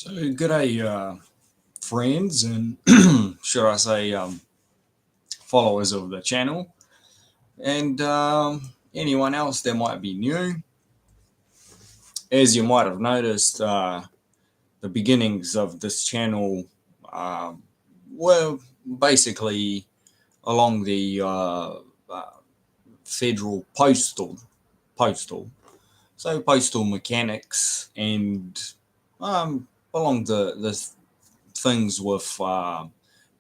So, good day, friends, and should I say, followers of the channel, and anyone else that might be new. As you might have noticed, the beginnings of this channel were basically along the federal postal, so postal mechanics, and along the things with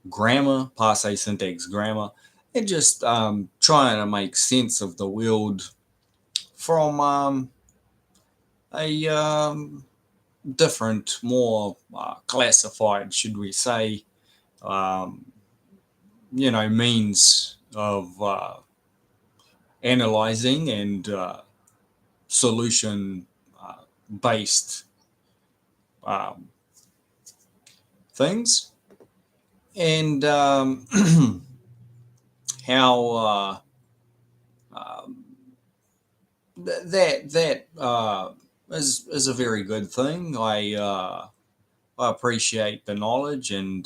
grammar, passe syntax grammar, and just trying to make sense of the world from a different, more classified, should we say, um, means of analyzing and solution based um, things, and how um, that is a very good thing. I appreciate the knowledge, and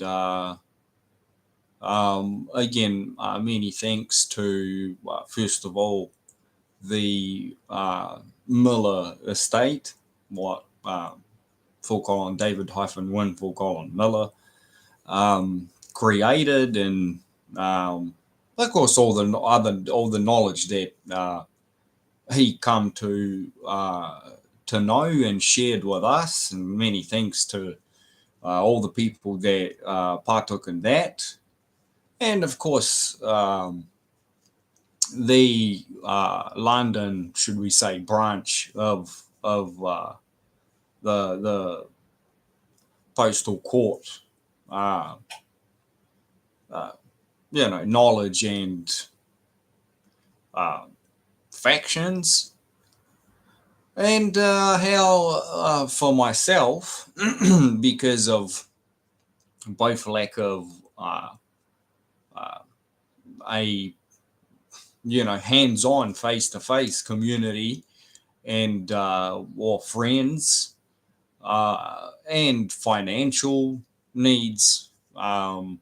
again, many thanks to first of all the Miller estate, what full colon David hyphen Wynn full colon Miller created, and of course all the knowledge that he come to know and shared with us, and many thanks to all the people that partook in that, and of course the London, should we say, branch of the postal court, uh, uh, knowledge and uh, factions, and how for myself, because of both lack of uh, uh, a hands-on face-to-face community and or friends and financial needs, I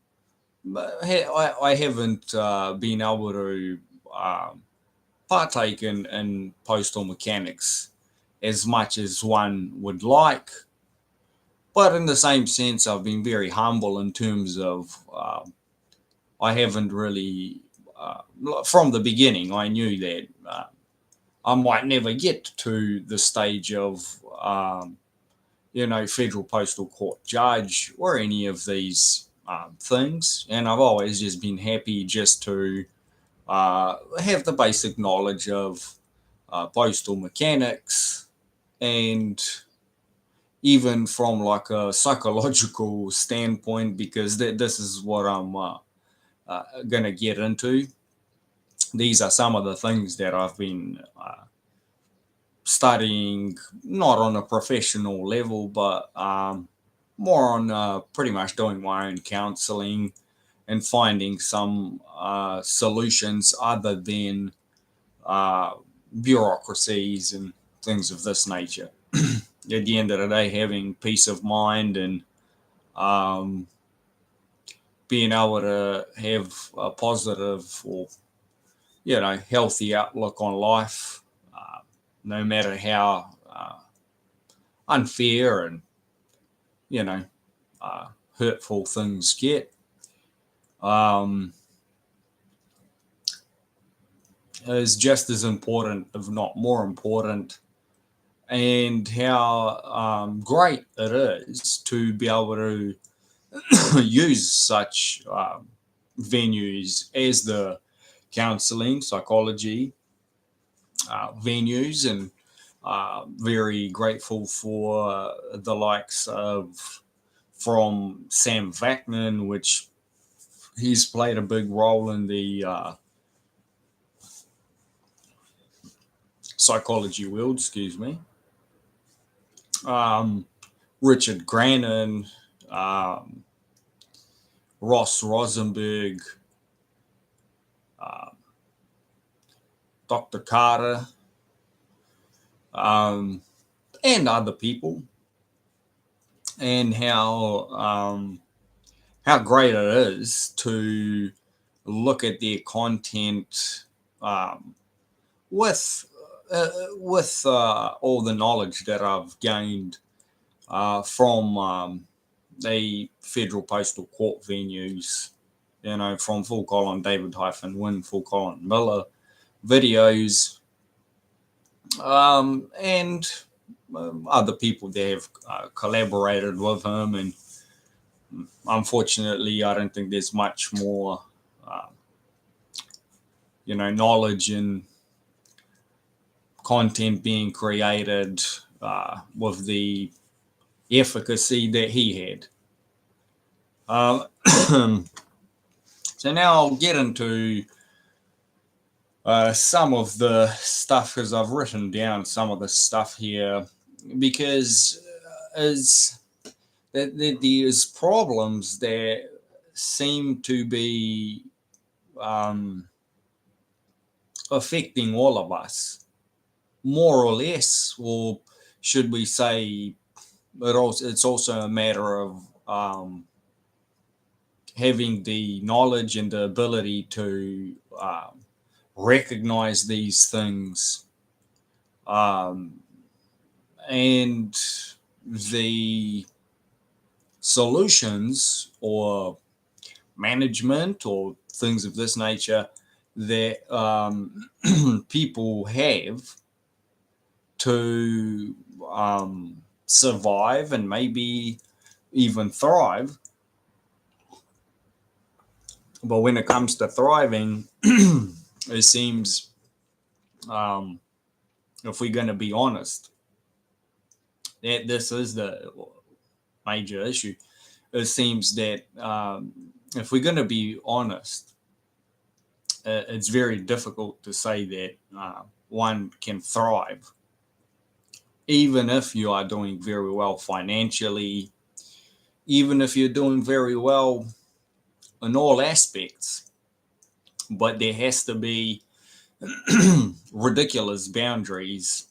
haven't been able to partake in postal mechanics as much as one would like. But in the same sense, I've been very humble in terms of I haven't really, from the beginning, I knew that I might never get to the stage of, federal postal court judge or any of these things. And I've always just been happy just to have the basic knowledge of postal mechanics, and even from like a psychological standpoint, because this is what I'm going to get into. These are some of the things that I've been studying, not on a professional level, but more on pretty much doing my own counseling and finding some solutions other than uh, bureaucracies and things of this nature. At the end of the day, having peace of mind and um, being able to have a positive or healthy outlook on life, no matter how unfair and you know uh, hurtful things get, um, is just as important, if not more important. And how great it is to be able to use such venues as the counseling, psychology venues, and very grateful for the likes of from Sam Vaknin, which he's played a big role in the psychology world, excuse me. Um, Richard Grannon, um, Ross Rosenberg, uh, Dr. Carter, um, and other people. and how great it is to look at their content um, with all the knowledge that I've gained from the Federal Postal Court venues, from Full Colin David-Wynne, Full Colin Miller videos, and other people that have collaborated with him. And unfortunately, I don't think there's much more, knowledge and content being created with the efficacy that he had. So now I'll get into some of the stuff, because I've written down some of the stuff here, because there's problems that seem to be affecting all of us, more or less, or should we say, it's also a matter of having the knowledge and the ability to recognize these things, and the solutions or management or things of this nature that people have to survive and maybe even thrive. But when it comes to thriving, it seems, if we're going to be honest, that this is the major issue. It seems that if we're going to be honest, it's very difficult to say that one can thrive, even if you are doing very well financially, even if you're doing very well in all aspects. But there has to be ridiculous boundaries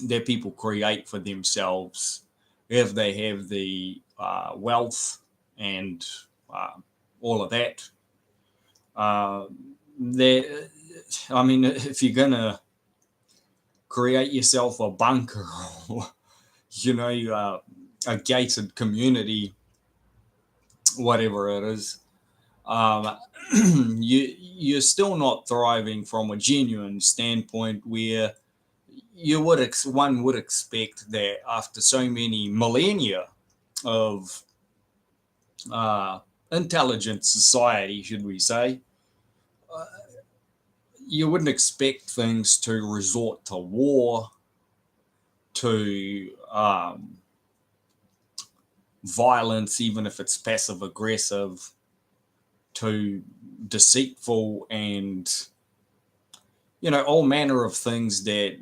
that people create for themselves if they have the wealth and all of that. If you're gonna create yourself a bunker, or a gated community, whatever it is, you're still not thriving from a genuine standpoint, where one would expect that after so many millennia of intelligent society, should we say, you wouldn't expect things to resort to war, to violence, even if it's passive aggressive, to deceitful, and all manner of things that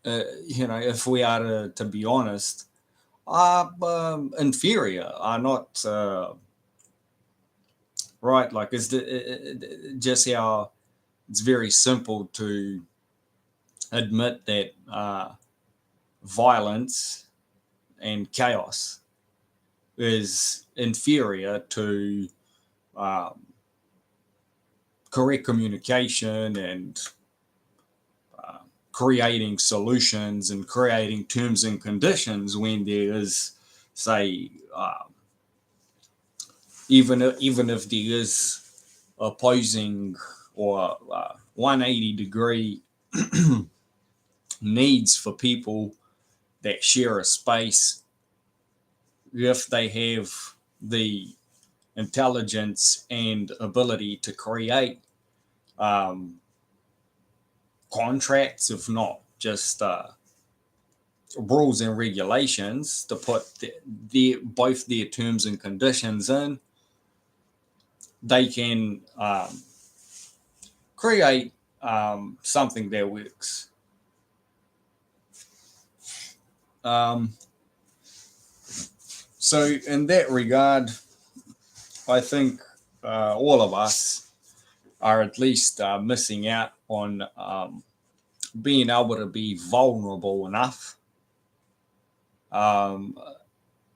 if we are to be honest, are inferior, are not right. Like, it's just how it's very simple to admit that violence and chaos is inferior to correct communication and creating solutions and creating terms and conditions, when there is, say, even if there is opposing or 180-degree needs for people that share a space, if they have the intelligence and ability to create contracts, if not just rules and regulations, to put both their terms and conditions in, they can create something that works. So in that regard, I think all of us are at least missing out on being able to be vulnerable enough um,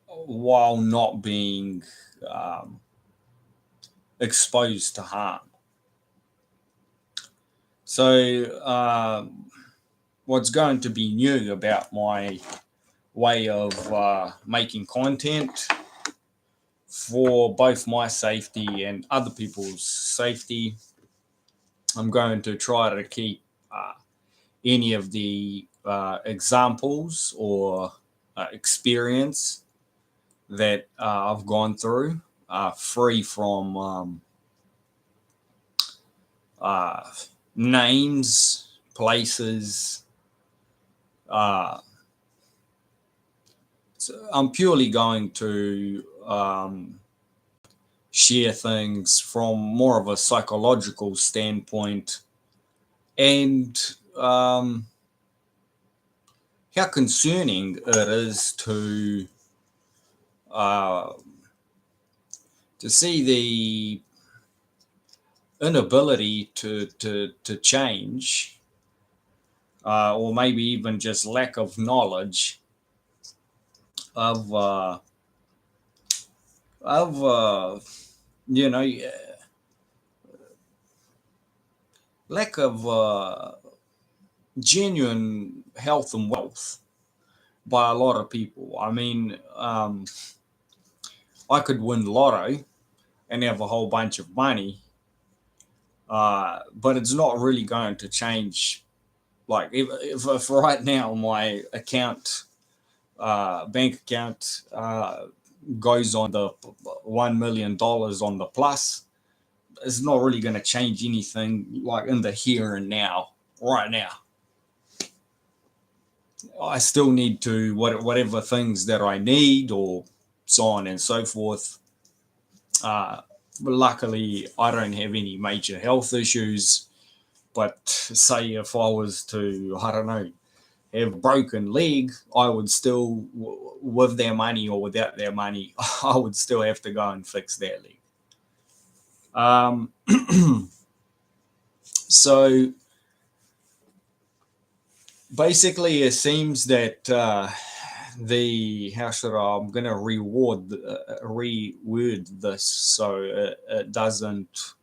while not being um, exposed to harm. So, what's going to be new about my way of making content for both my safety and other people's safety? I'm going to try to keep any of the examples or experience that I've gone through free from uh, names, places. So I'm purely going to share things from more of a psychological standpoint, and how concerning it is uh, to see the inability to change, or maybe even just lack of knowledge of of you know lack of genuine health and wealth by a lot of people. I mean, I could win lotto and have a whole bunch of money, but it's not really going to change. Like if right now my bank account goes on the $1 million on the plus, it's not really going to change anything like in the here and now. Right now, I still need to whatever things that I need, or so on and so forth. But luckily, I don't have any major health issues. But say if I was to, I don't know, have a broken leg, I would still, with their money or without their money, I would still have to go and fix their leg. So basically, it seems that I'm going to reword this so it doesn't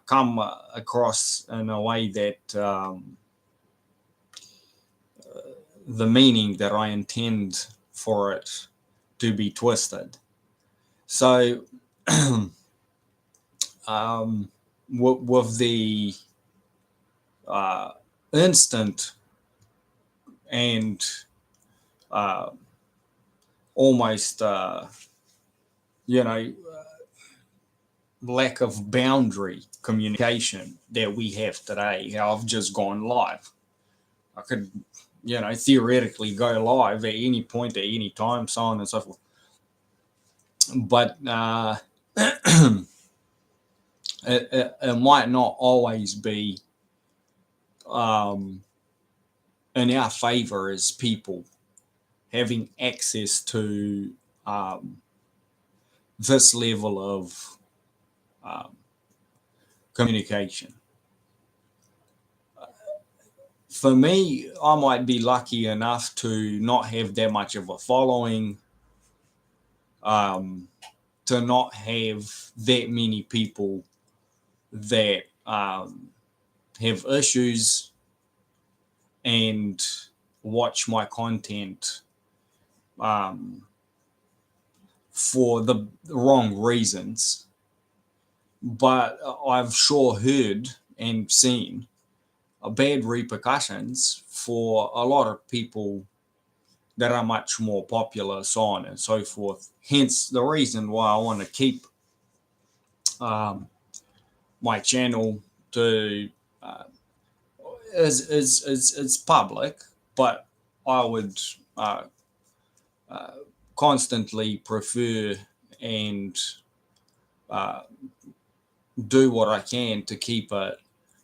come across in a way that the meaning that I intend for it to be twisted. So, with the instant and almost, you know, lack of boundary communication that we have today, how I've just gone live. I could, theoretically go live at any point, at any time, so on and so forth. But it might not always be in our favor as people having access to this level of communication. For me, I might be lucky enough to not have that much of a following, to not have that many people that have issues and watch my content for the wrong reasons. But I've sure heard and seen bad repercussions for a lot of people that are much more popular, so on and so forth. Hence the reason why I want to keep my channel to is public, but I would constantly prefer and do what I can to keep it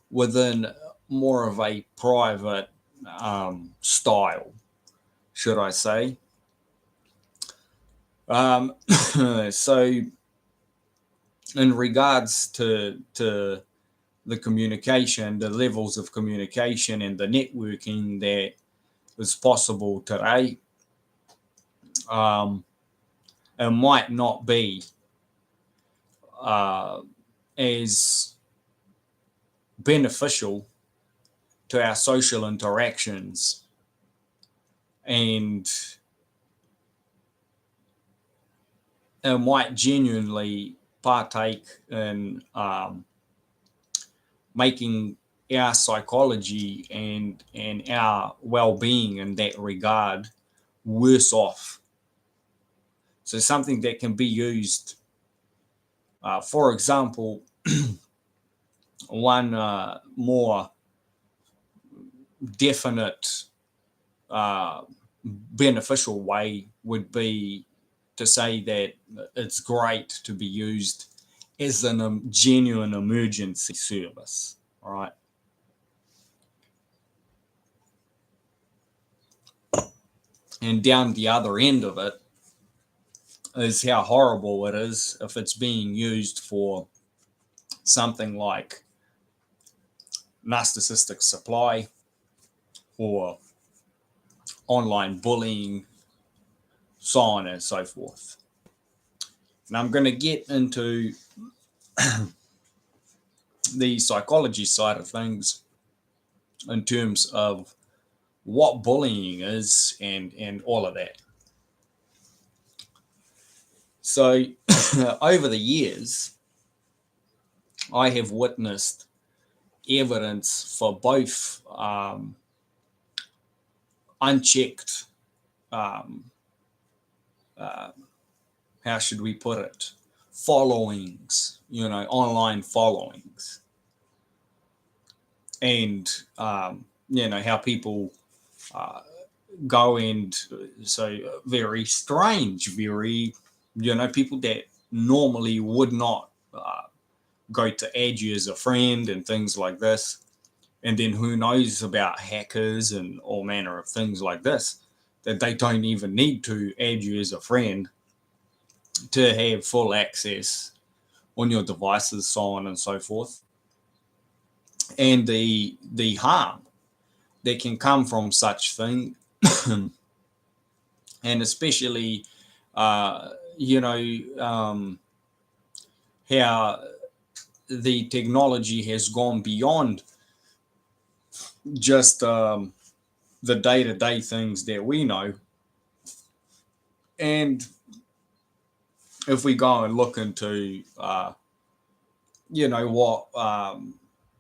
within more of a private style, should I say. So in regards to the communication, the levels of communication and the networking that is possible today, it might not be as beneficial to our social interactions, and it might genuinely partake in making our psychology and our well-being in that regard worse off. So something that can be used, for example, one more definite beneficial way would be to say that it's great to be used as a genuine emergency service. All right. And down the other end of it is how horrible it is if it's being used for something like narcissistic supply or online bullying, so on and so forth. Now I'm going to get into the psychology side of things in terms of what bullying is and all of that. So over the years, I have witnessed evidence for both unchecked, how should we put it, followings, online followings, and how people go and so very strange, very people that normally would not go to add you as a friend and things like this, and then who knows about hackers and all manner of things like this, that they don't even need to add you as a friend to have full access on your devices, so on and so forth. And the harm that can come from such thing, and especially how the technology has gone beyond just the day-to-day things that we know. And if we go and look into what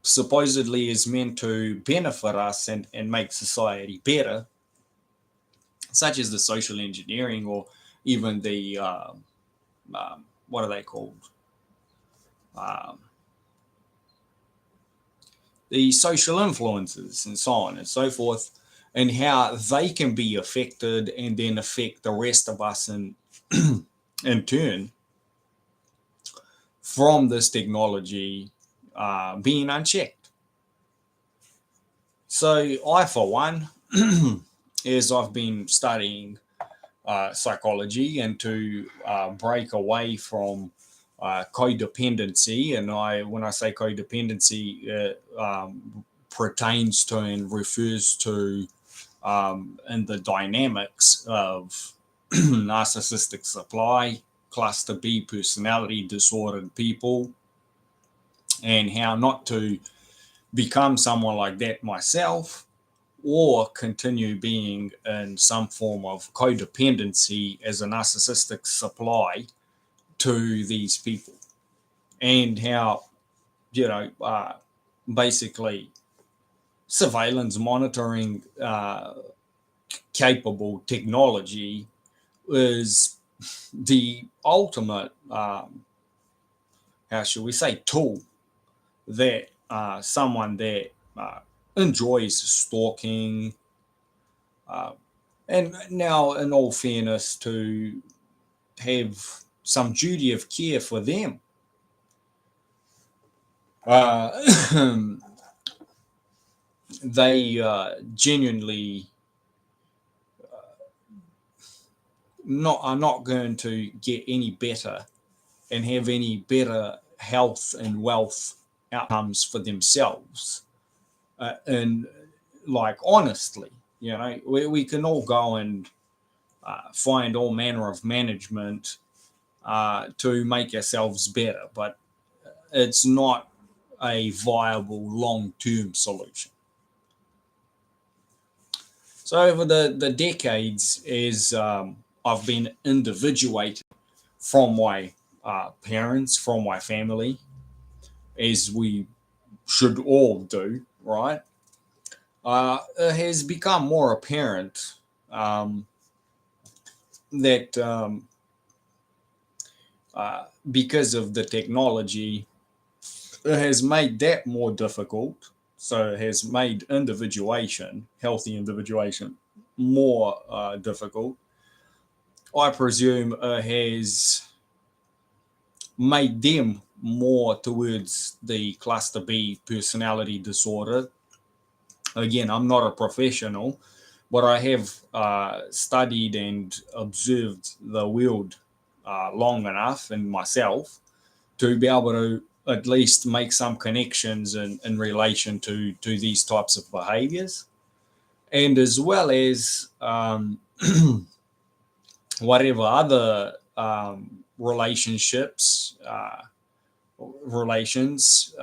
supposedly is meant to benefit us and make society better, such as the social engineering, or even the what are they called, the social influences and so on and so forth, and how they can be affected and then affect the rest of us in turn from this technology being unchecked. So I, for one, as I've been studying psychology and to break away from codependency, and when I say codependency, pertains to and refers to in the dynamics of narcissistic supply, cluster B personality disordered people, and how not to become someone like that myself, or continue being in some form of codependency as a narcissistic supply to these people, and how basically surveillance monitoring capable technology is the ultimate how should we say tool that someone that enjoys stalking, and now in all fairness to have some duty of care for them, they genuinely are not going to get any better and have any better health and wealth outcomes for themselves. And like honestly, we can all go and find all manner of management to make ourselves better, but it's not a viable long-term solution. So over the decades, as I've been individuated from my parents, from my family, as we should all do, right? It has become more apparent that because of the technology, it has made that more difficult. So it has made individuation, healthy individuation, more difficult. I presume it has made them more towards the cluster B personality disorder. Again, I'm not a professional, but I have studied and observed the world long enough and myself to be able to at least make some connections in relation to these types of behaviors, and as well as whatever other relationships, relations,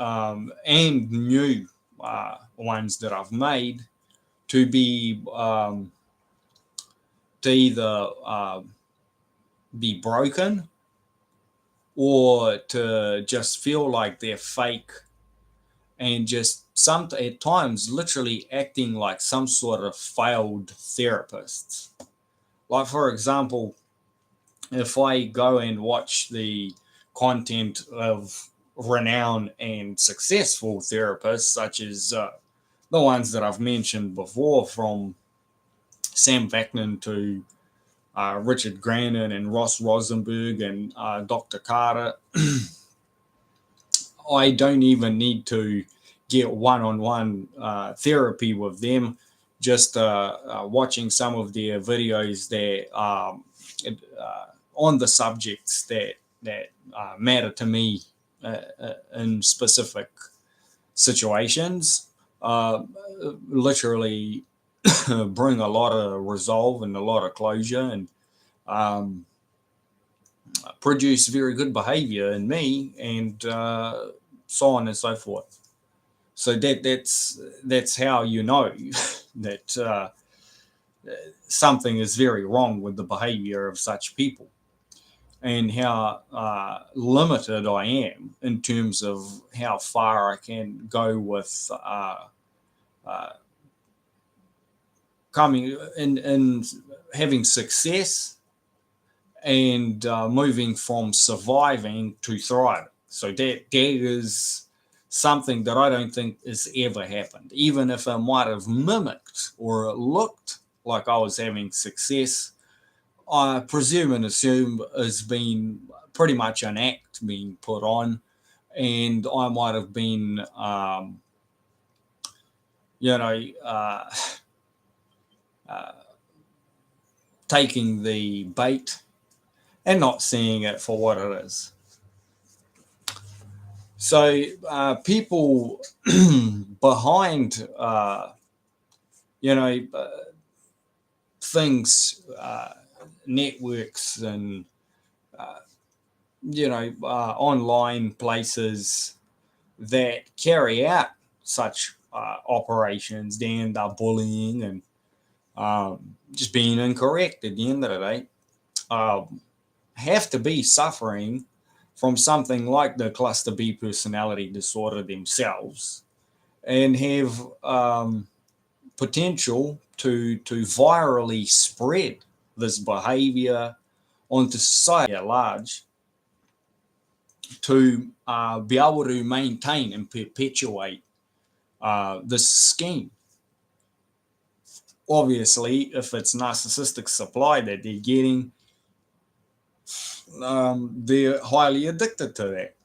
and new ones that I've made to be to either be broken or to just feel like they're fake and just some at times literally acting like some sort of failed therapist. Like, for example, if I go and watch the content of renowned and successful therapists, such as the ones that I've mentioned before, from Sam Vaknin to Richard Grannon and Ross Rosenberg and Dr. Carter, I don't even need to get one-on-one therapy with them. Just watching some of their videos that on the subjects that matter to me in specific situations, literally bring a lot of resolve and a lot of closure, and produce very good behavior in me, and so on and so forth. So that's how you know that something is very wrong with the behavior of such people, and how limited I am in terms of how far I can go with coming in having success and moving from surviving to thriving. So that is something that I don't think has ever happened. Even if I might have mimicked or it looked like I was having success, I presume and assume has been pretty much an act being put on, and I might have been, you know, taking the bait and not seeing it for what it is. So people behind, things, networks and, online places that carry out such operations, they end up bullying and just being incorrect at the end of the day, have to be suffering from something like the cluster B personality disorder themselves, and have potential to virally spread this behavior onto society at large, to be able to maintain and perpetuate this scheme. Obviously, if it's narcissistic supply that they're getting, they're highly addicted to that.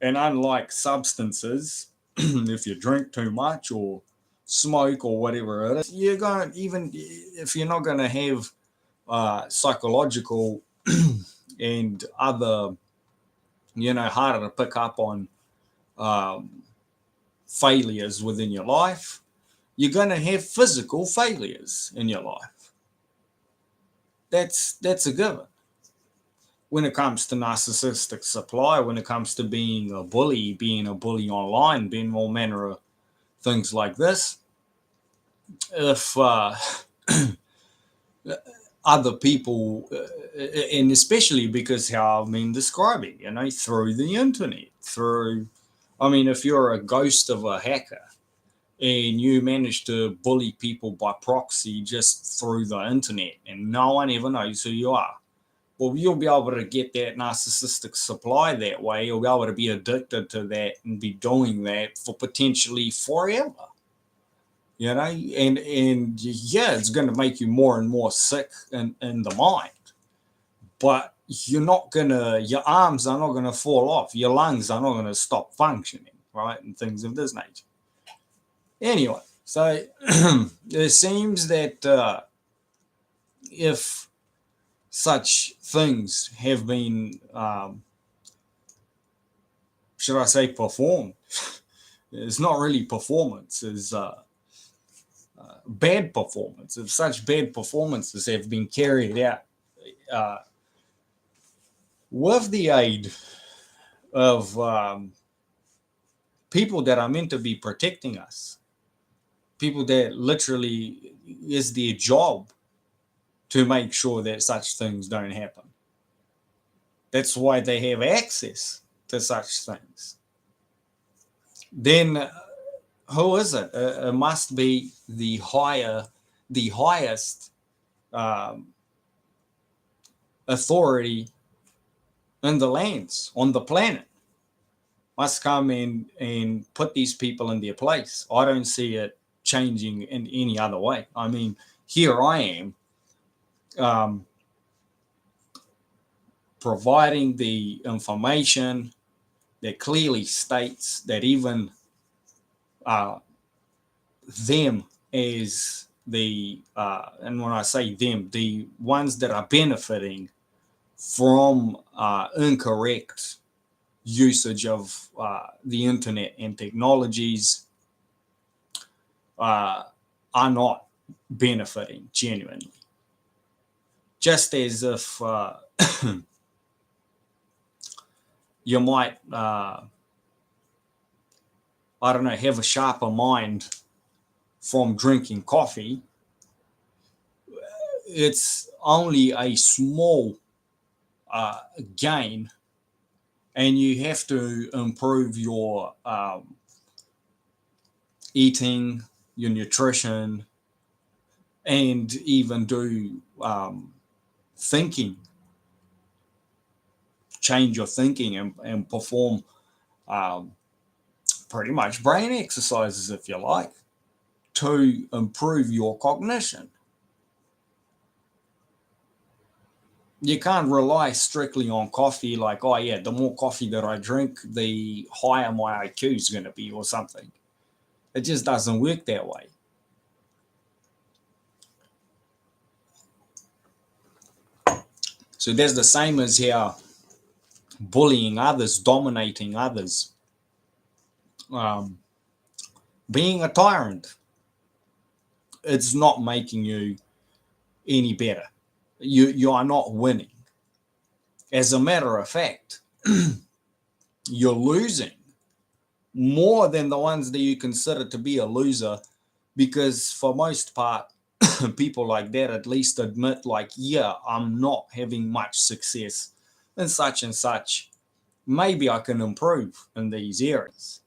And unlike substances, if you drink too much or smoke or whatever it is, you're going, even if you're not going to have psychological and other, harder to pick up on failures within your life, you're going to have physical failures in your life. That's a given. When it comes to narcissistic supply, when it comes to being a bully online, being all manner of things like this, if other people, and especially because how I've been describing, through the internet, I mean, if you're a ghost of a hacker and you manage to bully people by proxy just through the internet and no one ever knows who you are, well, you'll be able to get that narcissistic supply that way. You'll be able to be addicted to that and be doing that for potentially forever. And yeah, it's going to make you more and more sick in the mind. But your arms are not gonna fall off. Your lungs are not gonna stop functioning, right? And things of this nature. Anyway, so it seems that if such things have been, should I say, performed, it's not really performance, it's bad performance. If such bad performances have been carried out uh, with the aid of people that are meant to be protecting us, people that literally is their job to make sure that such things don't happen. That's why they have access to such things. Then who is it? It must be the highest um, authority in the lands on the planet must come in and put these people in their place. I don't see it changing in any other way. I mean, here I am um, providing the information that clearly states that even uh, them as and when I say them, the ones that are benefiting from incorrect usage of the internet and technologies are not benefiting genuinely. Just as if you might, I don't know, have a sharper mind from drinking coffee, it's only a small gain, and you have to improve your eating, your nutrition, and even do thinking, change your thinking and perform um, pretty much brain exercises, if you like, to improve your cognition. You can't rely strictly on coffee, like, oh yeah, the more coffee that I drink, the higher my IQ is going to be, or something. It just doesn't work that way. So that's the same as how bullying others, dominating others, um, being a tyrant, it's not making you any better. You are not winning. As a matter of fact, you're losing more than the ones that you consider to be a loser, because for most part, people like that at least admit, like, yeah, I'm not having much success in such and such. Maybe I can improve in these areas.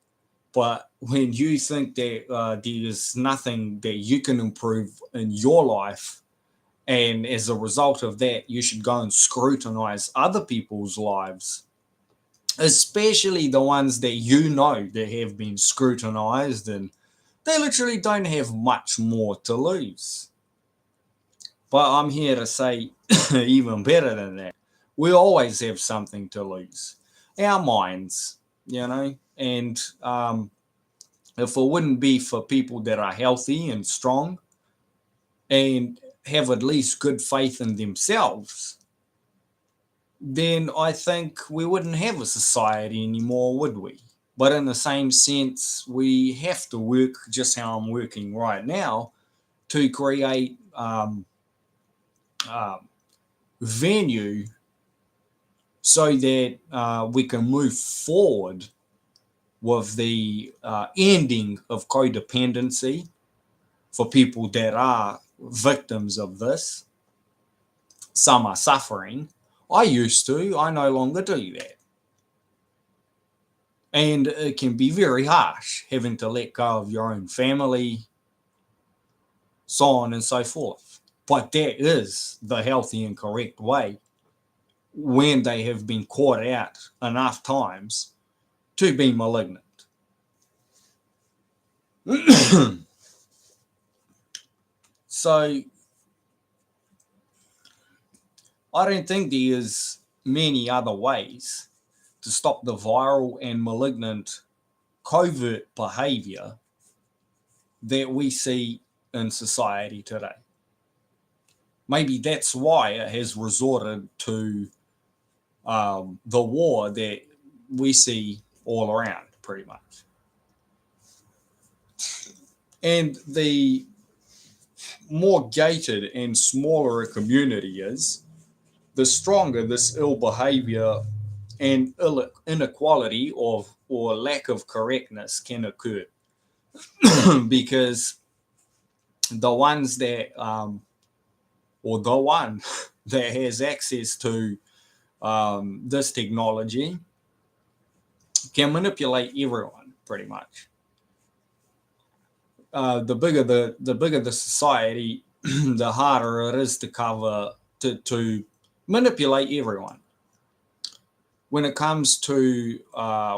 But when you think that there's nothing that you can improve in your life, and as a result of that, you should go and scrutinize other people's lives, especially the ones that you know that have been scrutinized, and they literally don't have much more to lose. But I'm here to say, even better than that, we always have something to lose, our minds, and if it wouldn't be for people that are healthy and strong and have at least good faith in themselves, then I think we wouldn't have a society anymore, would we? But in the same sense, we have to work just how I'm working right now to create venue so that we can move forward with the ending of codependency for people that are victims of this. Some are suffering. I used to, I no longer do that. And it can be very harsh having to let go of your own family, so on and so forth. But that is the healthy and correct way when they have been caught out enough times to be malignant. So I don't think there's many other ways to stop the viral and malignant covert behavior that we see in society today. Maybe that's why it has resorted to the war that we see all around, pretty much. And the more gated and smaller a community is, the stronger this ill behavior and inequality or lack of correctness can occur. Because the ones that, or the one that has access to this technology can manipulate everyone pretty much. The bigger the society, the harder it is to cover to manipulate everyone. When it comes to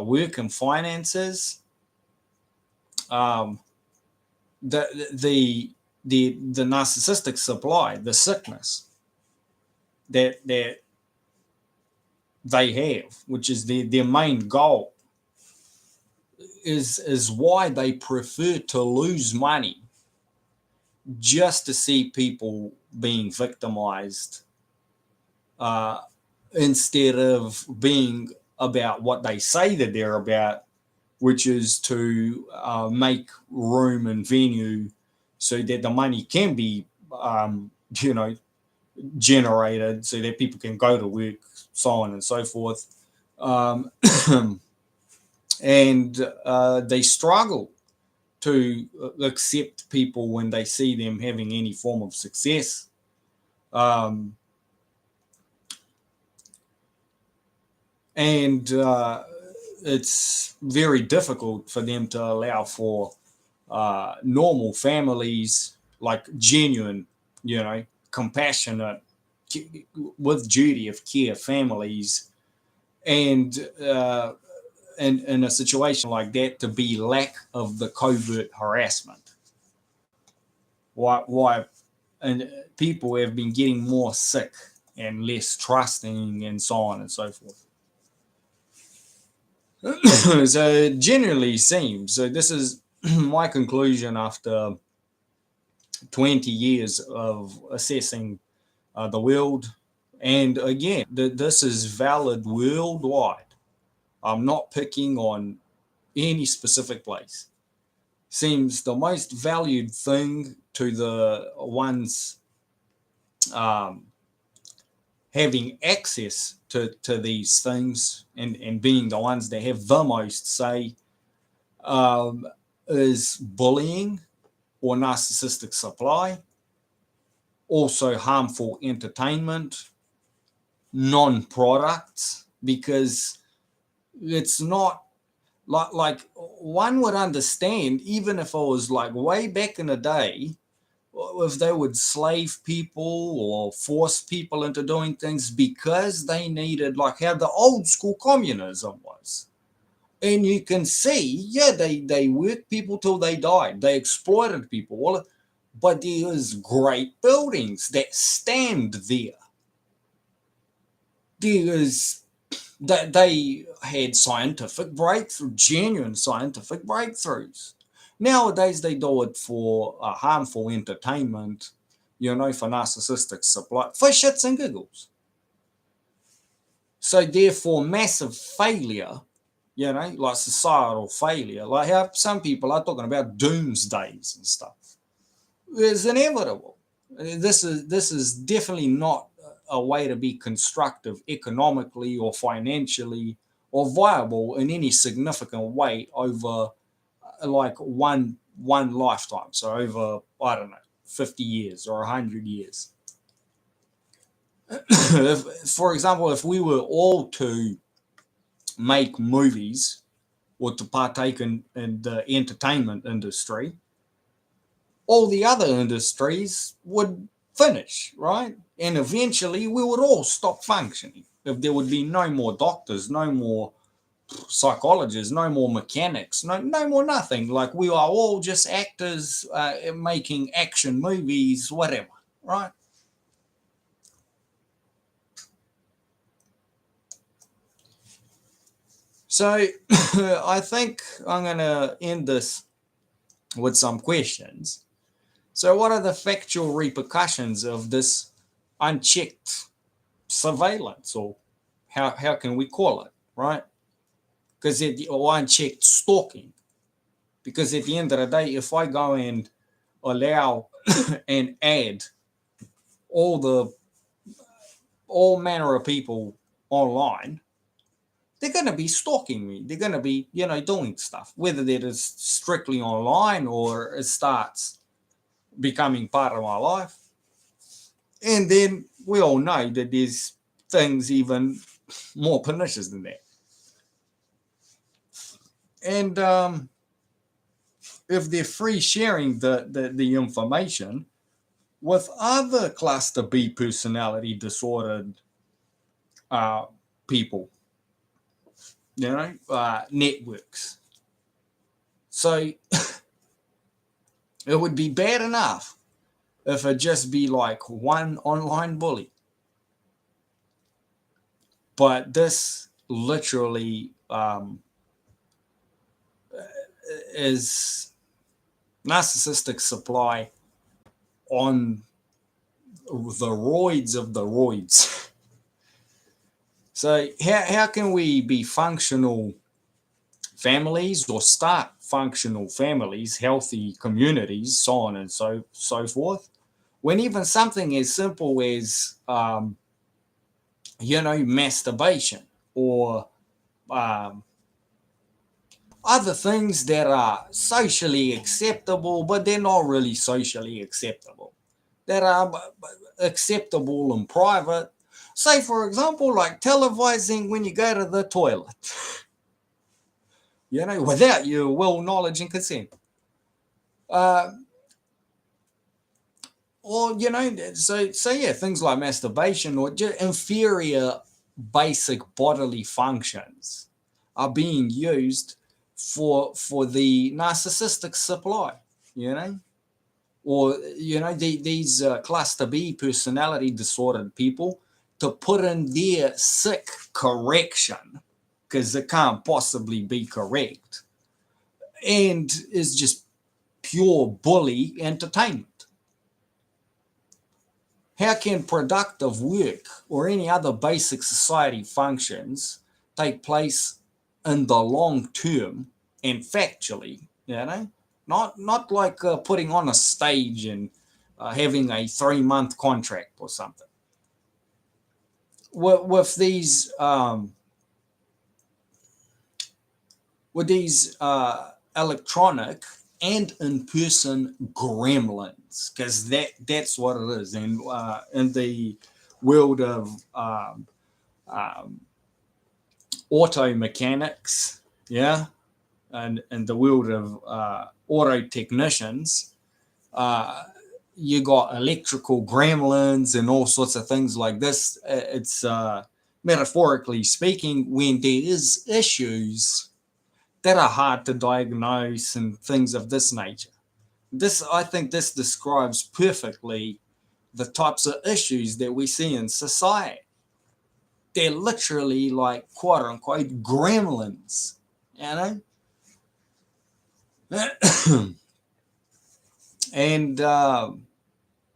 work and finances, um, the narcissistic supply, the sickness that they have, which is their main goal, is why they prefer to lose money just to see people being victimized, instead of being about what they say that they're about, which is to make room and venue so that the money can be, you know, generated so that people can go to work, so on and so forth. Um, and they struggle to accept people when they see them having any form of success. Um, and it's very difficult for them to allow for normal families, like genuine, compassionate, with duty of care families, and in a situation like that, to be lack of the covert harassment. Why and people have been getting more sick and less trusting and so on and so forth. So it generally seems, so this is my conclusion after 20 years of assessing the world. And again, this is valid worldwide. I'm not picking on any specific place. Seems the most valued thing to the ones um, having access to these things, and being the ones that have the most say, um, is bullying or narcissistic supply, also harmful entertainment, non-products, because it's not like one would understand, even if it was like way back in the day, if they would slave people or force people into doing things because they needed, like how the old school communism was. And you can see, yeah, they worked people till they died. They exploited people. Well, but there's great buildings that stand there. There's that they had scientific breakthrough, genuine scientific breakthroughs. Nowadays, they do it for harmful entertainment, for narcissistic supply, for shits and giggles. So therefore, massive failure, like societal failure, like how some people are talking about doomsdays and stuff, is inevitable. This is definitely not a way to be constructive economically or financially or viable in any significant way over like one lifetime. So over, I don't know, 50 years or 100 years. For example, if we were all to make movies or to partake in the entertainment industry, all the other industries would finish, right? And eventually we would all stop functioning. If there would be no more doctors, no more psychologists, no more mechanics, no more nothing. Like we are all just actors making action movies, whatever, right? So I think I'm going to end this with some questions. So, what are the factual repercussions of this unchecked surveillance, or how can we call it, right? Because or unchecked stalking. Because at the end of the day, if I go and allow and add all the all manner of people online, they're going to be stalking me. They're going to be, doing stuff, whether that is strictly online or it starts becoming part of my life. And then we all know that there's things even more pernicious than that. And if they're free sharing the information with other cluster B personality disordered people, networks. So it would be bad enough if it just be like one online bully. But this literally is narcissistic supply on the roids of the roids. So how can we be functional families or start functional families, healthy communities, so on and so forth, when even something as simple as masturbation or other things that are socially acceptable, but they're not really socially acceptable, that are acceptable in private. Say, for example, like televising when you go to the toilet, without your will, knowledge, and consent. Or, so yeah, things like masturbation or just inferior basic bodily functions are being used for the narcissistic supply, or these cluster B personality disordered people to put in their sick correction because it can't possibly be correct, and is just pure bully entertainment. How can productive work or any other basic society functions take place in the long term and factually, not like putting on a stage and having a 3-month contract or something. With these electronic and in-person gremlins, because that's what it is. And in the world of auto mechanics, and in the world of auto technicians, you got electrical gremlins and all sorts of things like this. It's metaphorically speaking, when there is issues that are hard to diagnose and things of this nature. I think this describes perfectly the types of issues that we see in society. They're literally like quote unquote gremlins, and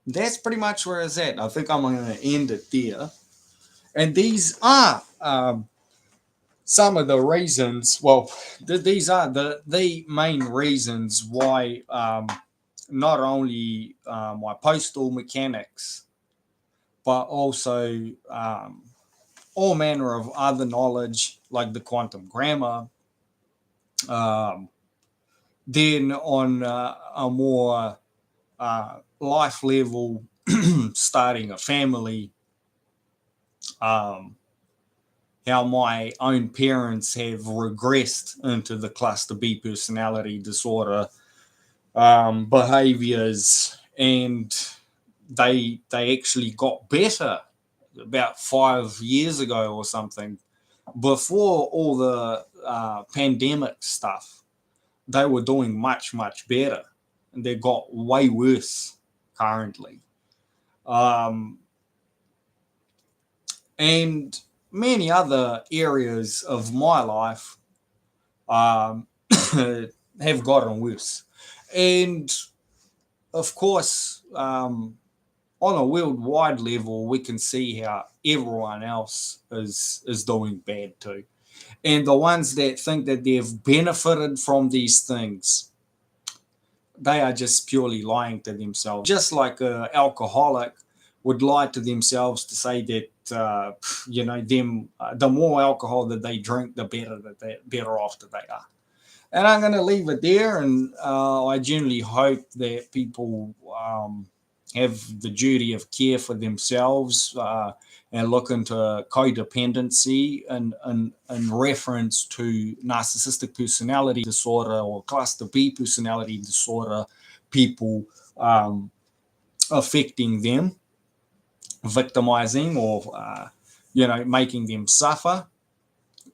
that's pretty much where it's at. I think I'm going to end it there. And these are some of the reasons. Well, these are the main reasons why not only my postal mechanics, but also all manner of other knowledge like the quantum grammar. Um, then on a more life level, starting a family, um, how my own parents have regressed into the cluster B personality disorder behaviors, and they actually got better about 5 years ago or something. Before all the pandemic stuff, they were doing much better, and they got way worse currently. Um, and many other areas of my life um, have gotten worse. And of course, on a worldwide level, we can see how everyone else is doing bad too. And the ones that think that they've benefited from these things, they are just purely lying to themselves. Just like an alcoholic would lie to themselves to say that the more alcohol that they drink, the better off that they are. And I'm going to leave it there. And I genuinely hope that people have the duty of care for themselves and look into codependency in reference to narcissistic personality disorder or cluster B personality disorder, people affecting them, victimizing, or making them suffer.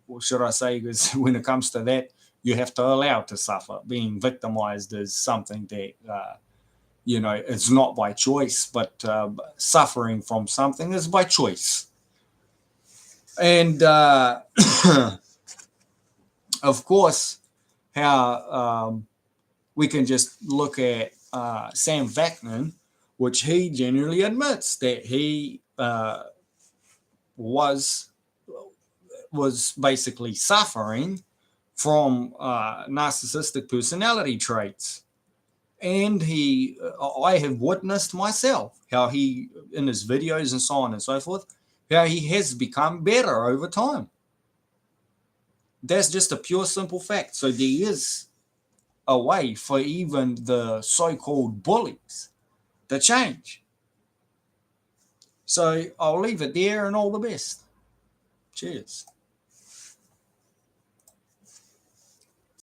Or should I say, because when it comes to that, you have to allow to suffer. Being victimized is something that it's not by choice, but suffering from something is by choice. And of course, how we can just look at Sam Vaknin, which he genuinely admits that he was basically suffering from narcissistic personality traits. And I have witnessed myself how he, in his videos and so on and so forth, how he has become better over time. That's just a pure simple fact. So there is a way for even the so-called bullies to change. So I'll leave it there, and all the best. Cheers.